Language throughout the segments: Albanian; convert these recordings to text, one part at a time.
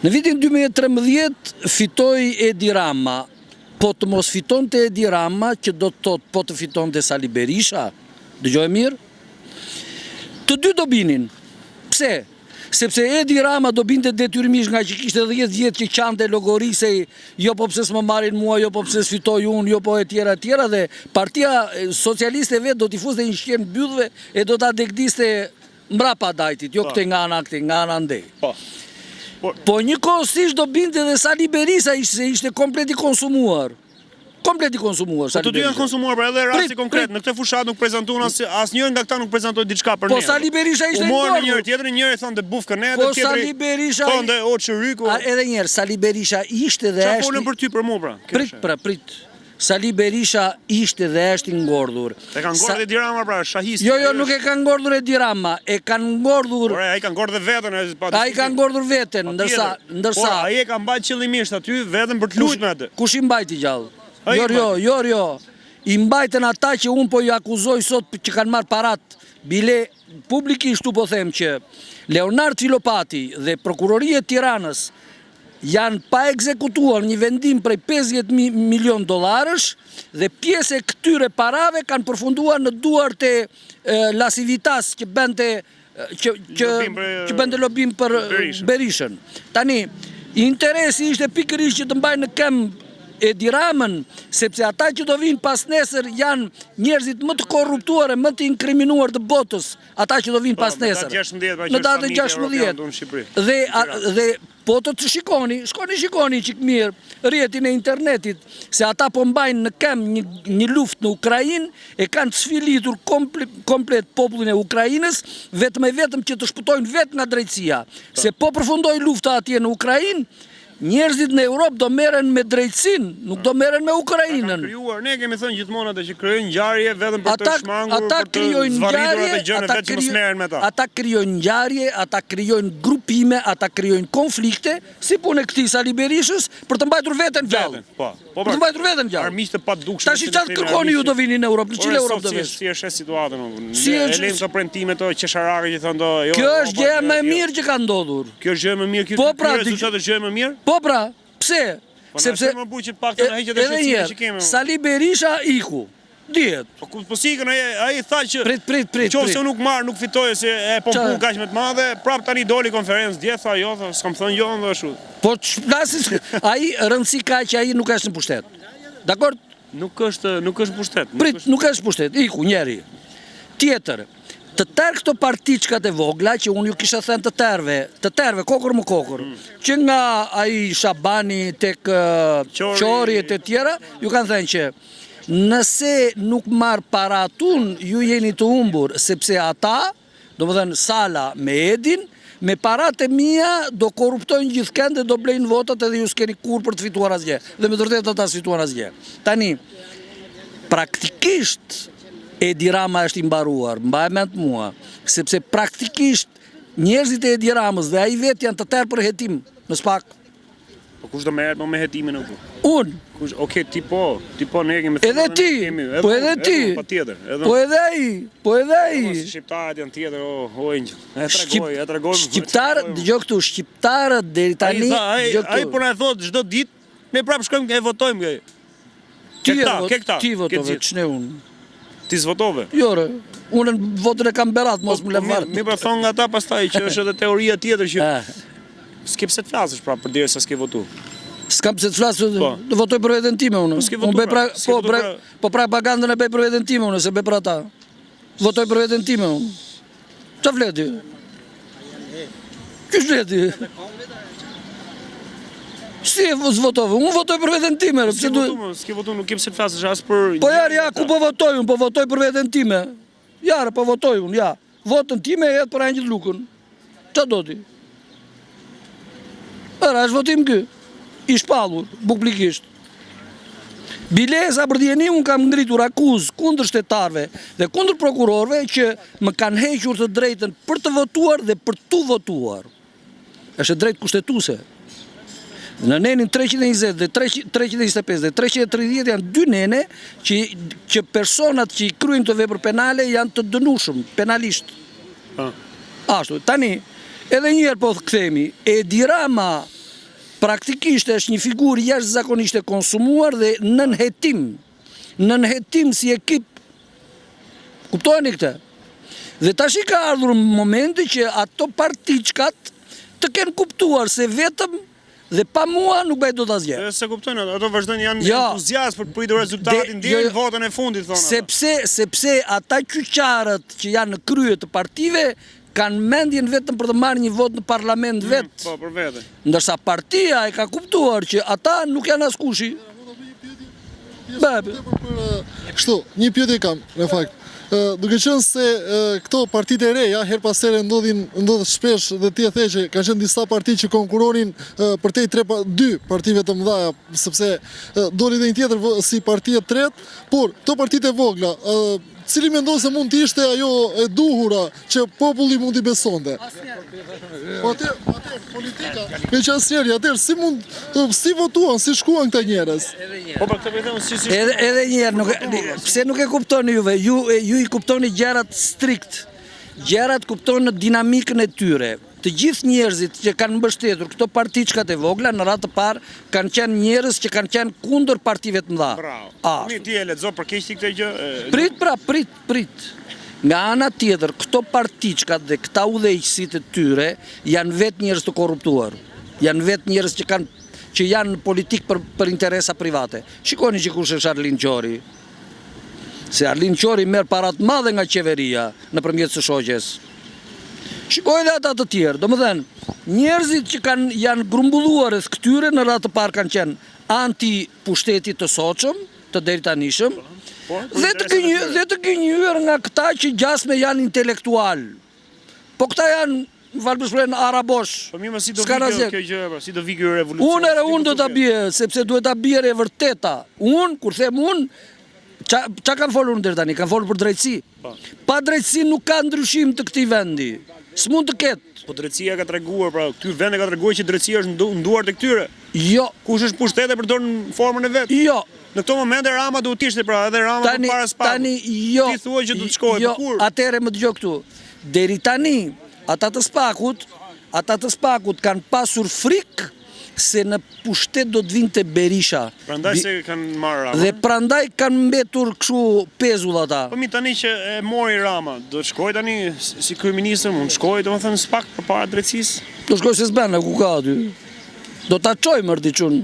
Në vitin 2013 fitoi Edi Rama, po të mos fitonte Edi Rama, që do të thotë po të fitonte Sali Berisha, dëgjoj mirë, të dy do binin. Pse? Sepse Edi Rama do binte detyrimisht nga që kishte 10 vjetë që qante logorise, jo po pse s'më marrin mua, jo po pse s'fitoj unë, jo po e tjera, dhe Partia Socialiste vetë do t'i fuste një shqen byllëve e do t'a dekdiste mbrapa dajtit, jo këte nga ana ndej. Po një kohësisht do binte dhe Sali Berisha ishte komplet i konsumuar. Komplet i konsumuar. Po të dy janë konsumuar, pra edhe rasti konkret, në këtë fushat nuk prezentuan asnjëri nga këta nuk prezantoi diçka për ne. Po Sali Berisha ishte i ngordhur. Njëri tjetër, njëri thonë bufkën ne, po Sali Berisha thonë o çyryku. Edhe një herë Sali Berisha ishte dhe është. Çfarë folën për ty për mua pra? Prit. Sali Berisha ishte dhe është i ngordhur. E kanë ngordhur Edi Rama pra, shahist. Jo, nuk e kanë ngordhur Edi Rama, e kanë ngordhur. Por ai ka ngordhur veten, ai ka ngordhur veten, ndërsa ai e ka mbajtur qëllimisht aty vetëm për të luajtur me atë. Kush i mbajti gjallë? Jo. I mbajten ata që unë po i akuzoj sot që kanë marrë parat. Bile publikisht tu po them që Leonard Filopati dhe Prokuroria e Tiranës janë pa ekzekutuar një vendim prej 50 milion dollarësh dhe pjesë e këtyre parave kanë përfunduar në duart e La Civitas që bente lobim për Berishën. Tani, interesi ishte pikërisht që të mbajnë në këmbë Edi Ramën, sepse ata që do vinë pas nesër janë njerëzit më të korruptuar e më të inkriminuar të botës, ata që do vinë pas nesër. Në datën 16. Dhe po të shikoni që mirë rrjetin e internetit, se ata po mbajnë në këmbë një luftë në Ukrainë, e kanë sfilitur komplet popullin e Ukrainës, vetëm që të shpëtojnë vetë nga drejtësia. Se po përfundoj lufta atje në Ukrainë, njerëzit në Europë do merren me drejtësinë, nuk do merren me Ukrainën. Ne kemi thënë gjithmonë atë që krijojnë ngjarje vetëm për të shmangur, për të zvarritur atë gjë vetëm që mos merren me ta. Ata krijojnë ngjarje, ata krijojnë grupime, ata krijojnë konflikte, si punë këtij Sali Berishës për të mbajtur veten gjallë. Për të mbajtur veten gjallë. Armiqtë të padukshëm. Tash çfarë kërkoni ju do vini në Europë? Në çilë Europë do vini? Si është situata? E lejmë të premtime të qesharake që thonë do. Kjo është gjëja më e mirë që ka ndodhur. Kjo është gjëja më e mirë, kjo është gjëja më mirë. Po pra, pse? Sepse edhe një Sali Berisha iku. Dihet. Po sikën ai tha që prit. Nëse nuk marr, nuk fitoi se e pompu kaq më të madhe, prap tani doli konferencë dje tha jo, s'kam thënë jo dhe ashtu. Po ç'flasis ai rëndësi ka që ai nuk është në pushtet. Dakor? Nuk është pushtet. Prit, nuk është pushtet. Iku njeri. Tjetër, të tërë këto partiçkat e vogla që unë ju kisha thënë të tërve, kokër më kokër, që nga ai Shabani tek Qori e të tjera, ju kanë thënë që nëse nuk marë para atun, ju jeni të humbur, sepse ata, do më thënë Sala me Edin, me parat e mia do korruptojnë gjithë kënd dhe do blejnë votat edhe ju s'keni kur për të fituar asgjë. Dhe me të vërtetë ata s'fituan asgjë. Tani, praktikisht Edi Rama është i mbaruar, mbaj mend mua, sepse praktikisht njerëzit e Edi Ramës dhe ai vetë janë të tërë për hetim, në spak. Po kush do merret me hetimin e këtu? Unë. Okej, ti po ne kemi thënë. Edhe ti. Patjetër, Po edhe ai. Shqiptarët janë tjetër, e tregoj. Shqiptarët, dëgjoj këtu, shqiptarët deri tani, ai po na thot çdo ditë, ne prapë shkojmë e votojmë. Ti votove, ç'ne unë. Ti s'votove? Jo, unë votën e kam berat, mos më lëvarë. Mi pra thonë nga ta pastaj që është edhe teoria tjetër që s'ke pse të flasësh pra për derisa s'ke votu. S'kam pse të flasësh, do votoj për veten time unë. Po propagandën e bëj për veten time unë, se bëj për ata. Votoj për veten time unë. Ç'a fleti? Ç'është fleti? Si e votove? Unë votoj për veten time. S'ke votu, nuk ke pse të flasësh as për. Po ku po votoj unë? Po votoj për veten time. Po votoj unë, ja. Votën time e jetë për Angjit Lukën. Ç'a do ti? Është votim ky. I shpallur, publikisht. Bileza për djeni unë kam ngritur akuzë kundër shtetarve dhe kundër prokurorve që më kanë hequr të drejtën për të votuar dhe për tu votuar. Është drejt kushtetuese. Në nenin 320 dhe 325 dhe 330 janë dy nene që personat që i kryejnë të vepër penale janë të dënueshëm penalisht. Ashtu, tani, edhe njëherë po kthehemi, Edi Rama praktikisht është një figurë jashtëzakonisht e konsumuar dhe nën hetim si ekip. Kuptojeni këtë? Dhe tash i ka ardhur momenti që ato partiçkat të kenë kuptuar se vetëm dhe pa mua nuk bëhet dot asgjë. Se kuptojnë, ato vazhdojnë janë entuziast për të pritur rezultatin deri në votën e fundit thonë. Sepse ata kyçarët që janë në krye të partive kanë mendjen vetëm për të marrë një vot në parlament vetë. Po, për vete. Ndërsa partia e ka kuptuar që ata nuk janë askushi. Kështu, një pyetje kam, në fakt. Duke qenë se këto partitë e reja, her pas here ndodh shpesh dhe ti e the që kanë qenë disa parti që konkuronin përtej 2 partive të mëdha, sepse doli dhe një tjetër si parti e tretë, por këto partitë e vogla, cili mendon se mund të ishte ajo e duhura që populli mund t'i besonte? Atëherë politika, me që asnjëri, atëherë si votuan, si shkuan këta njerëz? Po për këtë them si Edhe një herë, pse nuk e kuptoni juve? Ju i kuptoni gjërat strikt. Gjërat kuptonë në dinamikën e tyre. Të gjithë njerëzit që kanë mbështetur këto partiçkat e vogla në radhë të parë kanë qenë njerëz që kanë qenë kundër partive të mëdha. Bravo. Ti e lexo për keq këtë gjë? Prit. Nga ana tjetër, këto partiçkat dhe këta udhëheqësit e tyre janë vetë njerëz të korruptuar. Janë vetë njerëz që janë në politikë për interesa private. Shikoni që kush është Arlind Qori. Se Arlind Qori merr para të mëdha nga qeveria nëpërmjet së shoqes. Shikoj dhe ata të tjerë, domethënë, njerëzit që janë grumbulluar rreth këtyre në radhë të parë kanë qenë anti-pushtetit të soçëm, të deritanishëm, dhe të gënjur nga këta që gjasme janë intelektual. Po këta janë valbëshpërën arabosh. Po mirë, si do vi kjo gjë, si do vi kjo revolucion? Unë do ta bie, sepse duhet ta bie e vërteta. Unë, kur them unë, qa kanë folur në deri tani? Kanë folur për drejtësi. Pa drejtësi nuk ka ndryshim të këtij vendi. S'mund të ketë. Po drejtësia ka treguar, pra këtyre vende ka treguar që drejtësia është nduar te këtyre. Jo. Kush është pushtete përdor në formën e vet? Jo. Në këto momente Rama duhet të ishte, pra, edhe Rama përpara spakut. Tani jo. Ti thua që do të shkojë kur? Atëherë më dëgjoj këtu. Deri tani, ata të spakut kanë pasur frikë se në pushtet do të vinte Berisha. Prandaj se kanë marrë Rama. Dhe prandaj kanë mbetur kështu pezull ata. Po mi tani që e mori Rama, do të shkoj tani si kryeminist, mund të shkoj domethënë spak përpara drejtësisë? Do shkoj se s'bën, ku ka aty. Do ta çoj më diçun.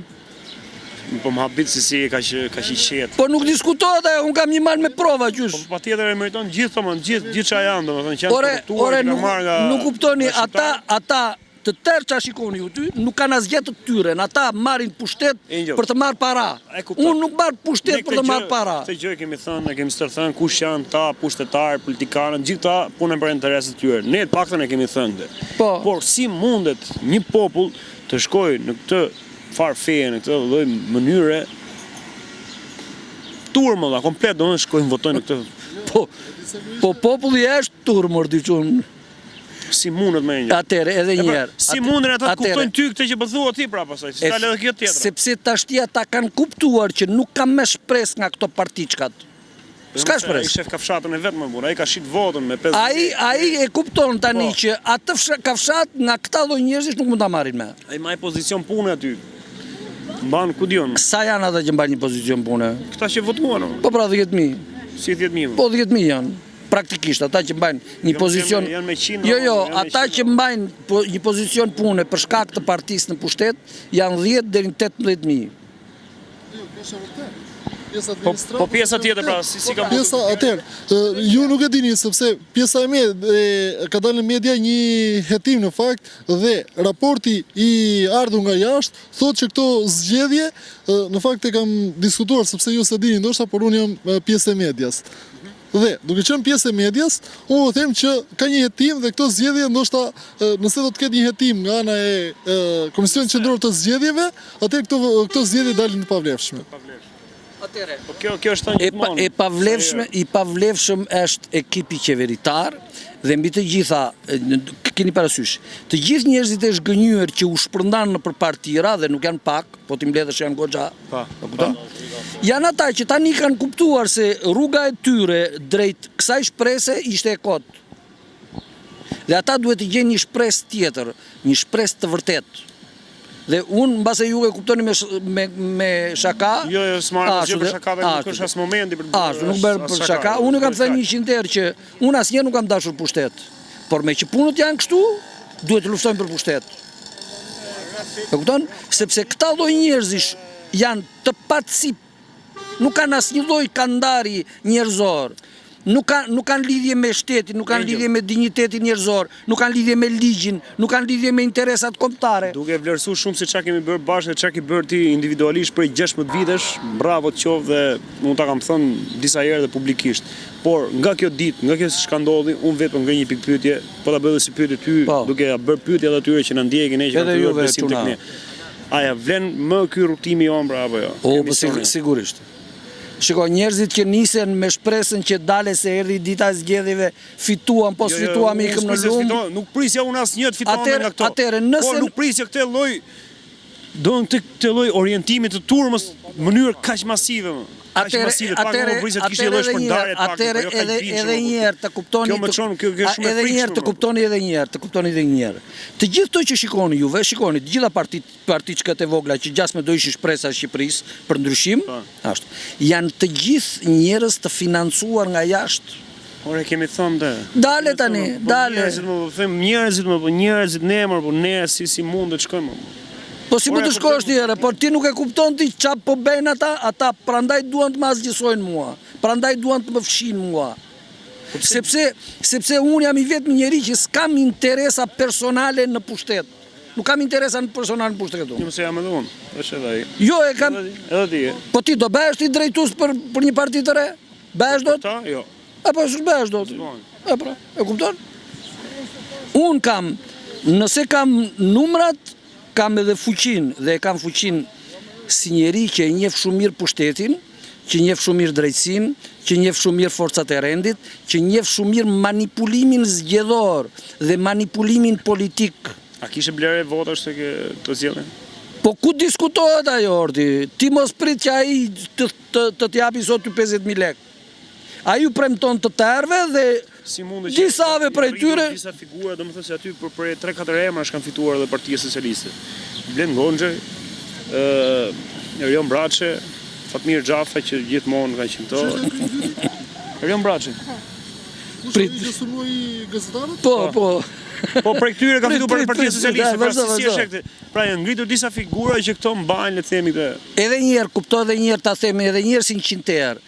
Po më habit si ka që i qetë. Po nuk diskutohet ajo, unë kam një mal me prova qysh. Po patjetër e meriton gjithë çfarë janë, domethënë që janë korruptuar, që kanë marrë nga. Nuk kuptoni, ata të tërë që shikoni ju ty, nuk kanë asgjë të tyre, ata marrin pushtet për të marrë para. Unë nuk marr pushtet për të marrë para. Këtë gjë kemi stërë thënë kush janë ta pushtetarë, politikanët, gjithë ta punën për interesat e tyre. Ne të paktën e kemi thënë këtë. Por si mundet një popull të shkojë në këtë farfeje, në këtë lloj mënyre turmëlla komplet, domethënë shkojnë votojnë në këtë. Po populli është turmur diçun. Si mundet me një? Atëre, edhe një herë. Si mundën ata të kuptojnë ty këtë që po thua ti pra pastaj, si dalë edhe kjo tjetër. Sepse tashti ata kanë kuptuar që nuk ka më shpresë nga këto partiçkat. S'ka shpresë. Ai shef kafshatën e vet më burr, ai ka shit votën me 50. Ai e kupton tani që atë kafshat nga këta lloj njerëzish nuk mund ta marrin më. Ai më pozicion pune aty. Mban ku diun. Sa janë ata që mbajnë një pozicion pune? Këta që votuan. Po pra 10.000. Si 10.000? Po 10.000 janë. Praktikisht ata që mbajnë një pozicion. Jo, ata që mbajnë një pozicion pune për shkak të partisë në pushtet janë 10 deri në 18.000. Po pjesa tjetër pra, si ka pjesa atëherë, ju nuk e dini sepse pjesa e ka dalë në media një hetim në fakt dhe raporti i ardhur nga jashtë thotë që këto zgjedhje në fakt e kam diskutuar sepse ju s'e dini ndoshta, por unë jam pjesë e medias. Dhe, duke qenë pjesë e medias, unë them që ka një hetim dhe këto zgjedhje ndoshta nëse do të ketë një hetim nga ana e Komisionit Qendror të Zgjedhjeve, atë këto zgjedhje dalin të pavlefshme. Atëre, po kjo është e pavlefshëm është ekipi qeveritar dhe mbi të gjitha, keni parasysh, të gjithë njerëzit e zhgënjur që u shpërndan nëpër partira dhe nuk janë pak, po ti mbledhësh janë goxha. Janë ata që tani kanë kuptuar se rruga e tyre drejt kësaj shprese ishte e kot. Dhe ata duhet të gjejnë një shpresë tjetër, një shpresë të vërtetë. Dhe unë mbase ju e kuptoni me shaka. Jo, s'marrë asgjë për shaka dhe nuk është as momenti për nuk bërë për shaka. Unë kam thënë 100 herë që unë asnjëherë nuk kam dashur pushtet. Por me që punët janë kështu, duhet të luftojmë për pushtet. E kupton? Sepse këta lloj njerëzish janë të pacip, nuk kanë asnjë lloj kandari njerëzor. Nuk kanë lidhje me shtetin, nuk kanë lidhje me dinjitetin njerëzor, nuk kanë lidhje me ligjin, nuk kanë lidhje me interesat kombëtare. Duke vlerësuar shumë se çka kemi bërë bashkë dhe çka ke bërë ti individualisht për 16 vitesh, bravo të qoftë dhe unë ta kam thënë disa herë dhe publikisht. Por nga kjo ditë, nga kjo çka ndodhi, unë vetëm ngrej një pikë pyetje, po ta bëj edhe si pyetje ty, duke ja bërë pyetje edhe atyre që na ndjekin ne që kanë bërë besim tek ne. A ja vlen më ky rrugtimi jon bravo jo? Po sigurisht. Shiko, njerëzit që nisen me shpresën që dale se erdhi dita e zgjedhjeve, fituam, po s'fituam ikëm në lumë. Nuk prisja unë asnjë të fiton nga këto. Por nuk prisja këtë lloj, do në këtë lloj orientimit të turmës në mënyrë kaq masive më. Atëre edhe një herë të kuptoni edhe një herë. Të gjithë to që shikoni juve, shikoni të gjitha partiçkat e vogla që gjasme do ishin shpresa e Shqipërisë për ndryshim, ashtu. Janë të gjithë njerëz të financuar nga jashtë. Ore kemi thënë dhe. Dale tani, dale. Njerëzit ne po ne si mund të shkojmë. Po si më të shkosh tjere, por ti nuk e kupton ti qa po bejnë ata prandaj duan të më asgjësojnë mua, prandaj duan të më fshin mua. Sepse unë jam i vetëm njeri që s'kam interesa personale në pushtet. Nuk kam interesa personale në pushtet. Jo, se jam edhe unë, është edhe ai. Jo, e kam... Edhe ti. Po ti do bëhesh ti drejtues për një parti të re? Bëhesh do të? Jo. Apo s'bëhesh do të? E pra, e kupton? Unë kam, nëse kam numrat, kam edhe fuqin, dhe e kam fuqin si njeri që e njeh shumë mirë pushtetin, që njeh shumë mirë drejtsin, që njeh shumë mirë forcat e rendit, që njeh shumë mirë manipulimin zgjedhor dhe manipulimin politik. A kishe blerë votash se të zgjedhjen? Po ku diskutohet ajo ordi? Ti mos prit që ai të t'japi sot 50.000 lekë. Ai ju premton të tërve dhe disave prej tyre... Disa figura, do më thënë se aty për 3-4 emrash kanë fituar edhe Partia Socialiste. Blen Gonxhaj, Erion Braçe, Fatmir Xhafa që gjithmonë ka qenë to. Erion Braçe. Prit. Ju gazetarët? Po. Po prej këtyre ka fituar për Partia Socialiste. Pra janë ngritur disa figura që këto mbajnë, le të themi këtë. Edhe një herë kuptoj, edhe një herë ta themi, edhe një herë 100 herë.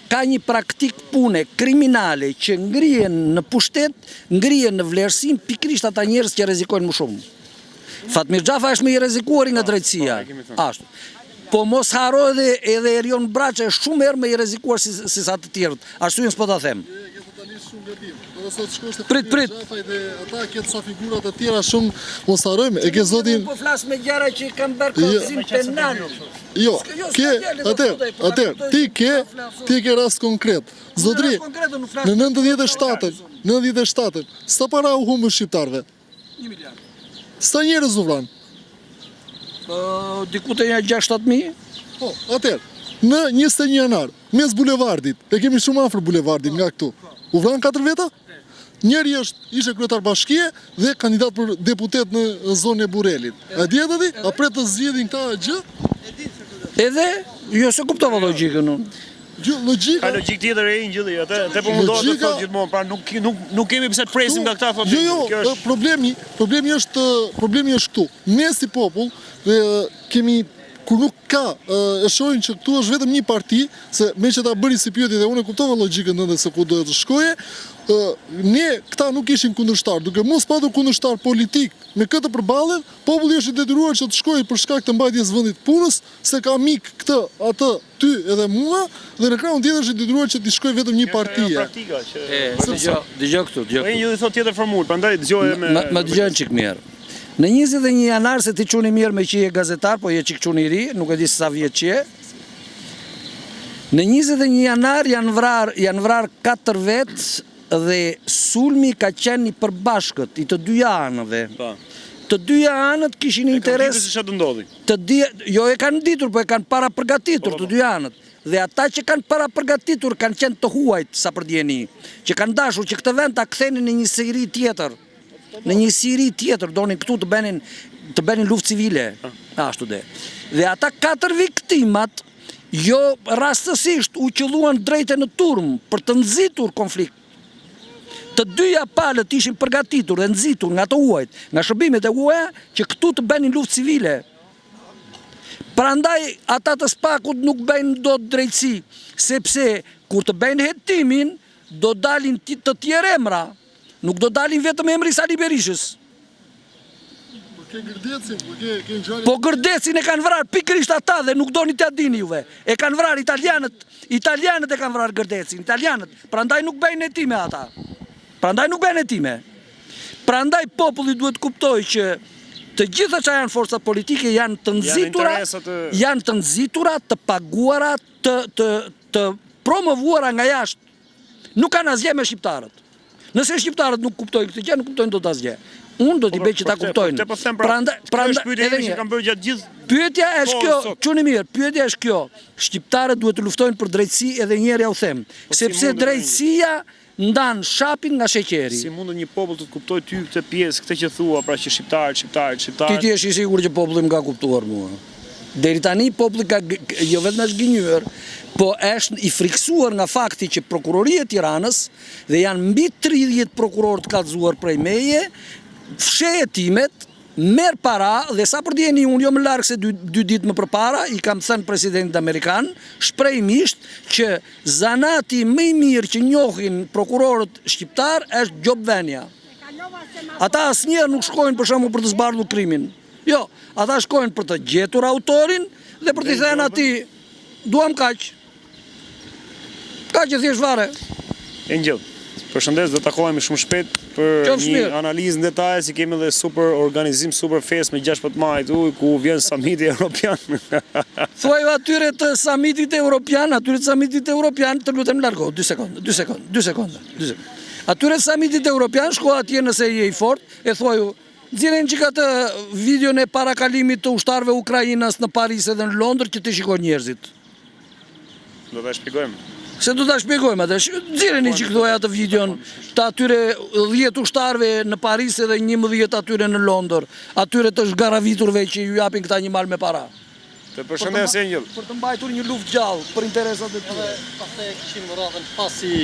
Ka një praktik pune kriminale që ngrihen në pushtet, ngrihen në vlerësim pikërisht ata njerëz që rrezikojnë më shumë. Fatmir Xhafa është më i rrezikuar nga drejtësia. Ashtu. Po mos haro edhe Erion Braçe është shumë herë më i rrezikuar si sa të tjerët. Ashtu s'po ta them. Prit. Dhe ata këtë sa figurat të tjera shumë mos harrojmë. E ke zotin... Po flas me gjëra që kanë bërë kërcim penal. Jo, ti ke rast konkret. Zotri, në 97-ën, sa para u humbën shqiptarve? 1 miliard. Sa njerëz u vranë? Diku të 6-7.000. Po, atëherë, në 21 janar, mes bulevardit, e kemi shumë afër bulevardit nga këtu. U vranë 4 veta? Njeri ishe kryetar bashkie dhe kandidat për deputet në zonën e Burrelit. A di edhe ti? A pret të zgjedhin këta gjë? Edhe? Jo se kuptova logjikën unë. Logjika... Ka logjik tjetër e një te po mundohet të thotë gjithmonë, pra nuk kemi pse të presim nga këta thotë. Jo, problemi është këtu. Ne si popull kemi kur nuk ka, e shohin që këtu është vetëm një parti, se me që ta bëri si pyetje dhe unë e kuptova logjikën ndër se ku do të shkoje, ne këta nuk ishin kundërshtar, duke mos patur kundërshtar politik me këtë përballen, populli është i detyruar që të shkojë për shkak të mbajtjes vendit punës, se ka mik këtë, atë, ty edhe mua, dhe në krahun tjetër është i detyruar që të shkojë vetëm një partie. Dëgjoj këtu. Po një thotë tjetër formulë, prandaj dëgjoje me... Më dëgjojnë çik mirë. Në 21 janar, se ti quni mirë me që je gazetar, po je qik quni ri, nuk e di sa vjet që je. Në 21 janar janë vrar 4 vetë dhe sulmi ka qenë i përbashkët, i të dyja anëve. Të dyja anët kishin interes... E kanë ditur se çfarë ndodhi? Jo e kanë ditur, po e kanë para përgatitur të dyja anët. Dhe ata që kanë para përgatitur kanë qenë të huajt, sa për djeni, që kanë dashur që këtë vend ta kthenin në një seri tjetër. Në një siri tjetër, donin këtu të benin të bënin luftë civile, ashtu dhe. Dhe ata 4 viktimat, jo rastësisht u qëlluan drejte në turm për të nxitur konflikt. Të dyja palët ishin përgatitur dhe nxitur nga të huajt, nga shërbimet e huaja, që këtu të bënin luftë civile. Prandaj ata të Spakut nuk bëjnë dot drejtësi, sepse kur të bëjnë hetimin, do dalin të tjerë emra, nuk do dalin vetëm emri Sali Berishës. Po Gërdecin e kanë vrarë pikërisht ata dhe nuk doni t'ia dini juve. E kanë vrarë italianët e kanë vrarë Gërdecin, italianët. Prandaj nuk bëjnë hetime ata. Prandaj populli duhet kuptoj që të gjitha që janë forcat politike janë të nxitura, të paguara, të promovuara nga jashtë. Nuk kanë asgjë me shqiptarët. Nëse shqiptarët nuk kuptojnë këtë gjë, nuk kuptojnë dot asgjë. Unë do t'i bëj që ta kuptojnë. Pyetja është kjo, çuni mirë, pyetja është kjo. Shqiptarët duhet të luftojnë për drejtësi, edhe një herë ja u them, sepse drejtësia ndan shapin nga sheqeri. Si mund një popull të kuptoj ty këtë pjesë, këtë që thua, pra që shqiptarët. Ti je i sigurt që populli më ka kuptuar mua. Deri tani populli ka jo vetëm është gënjur, po është i friksuar nga fakti që prokuroria e Tiranës dhe janë mbi 30 prokurorë të kallëzuar prej meje, fsheh hetimet, merr para dhe sa për djeni unë jo më larg se 2 ditë më përpara i kam thënë presidentit amerikan shprehmisht që zanati më i mirë që njohin prokurorët shqiptar është gjobvenja. Ata asnjëherë nuk shkojnë për shembull për të zbardhur krimin. Jo, ata shkojnë për të gjetur autorin dhe për t'i thënë atij duam kaq. Kaq që thjesht vare. Angel, përshëndes, do takohemi shumë shpejt për një analizë në detaje, si kemi edhe super organizim, super fest me 16 majit, ku vjen samiti evropian. Thuaj atyre të samitit evropian, të lutem largo, 2 sekonda. Atyre samitit evropian shko atje nëse je i fort, e thuaju, nxjerrin që këtë videon e parakalimit të ushtarëve Ukrainas në Paris edhe në Londër që të shikojnë njerëzit. Do ta shpjegojmë. Se do ta shpjegojmë atë. Nxjerreni që këto atë videon të atyre 10 ushtarëve në Paris edhe 11 atyre në Londër, atyre të zgaraviturve që ju japin këta një mal me para. Të përshëndes Angel. Për të mbajtur një luftë gjallë për interesat e tyre. Pastaj kishim radhën pasi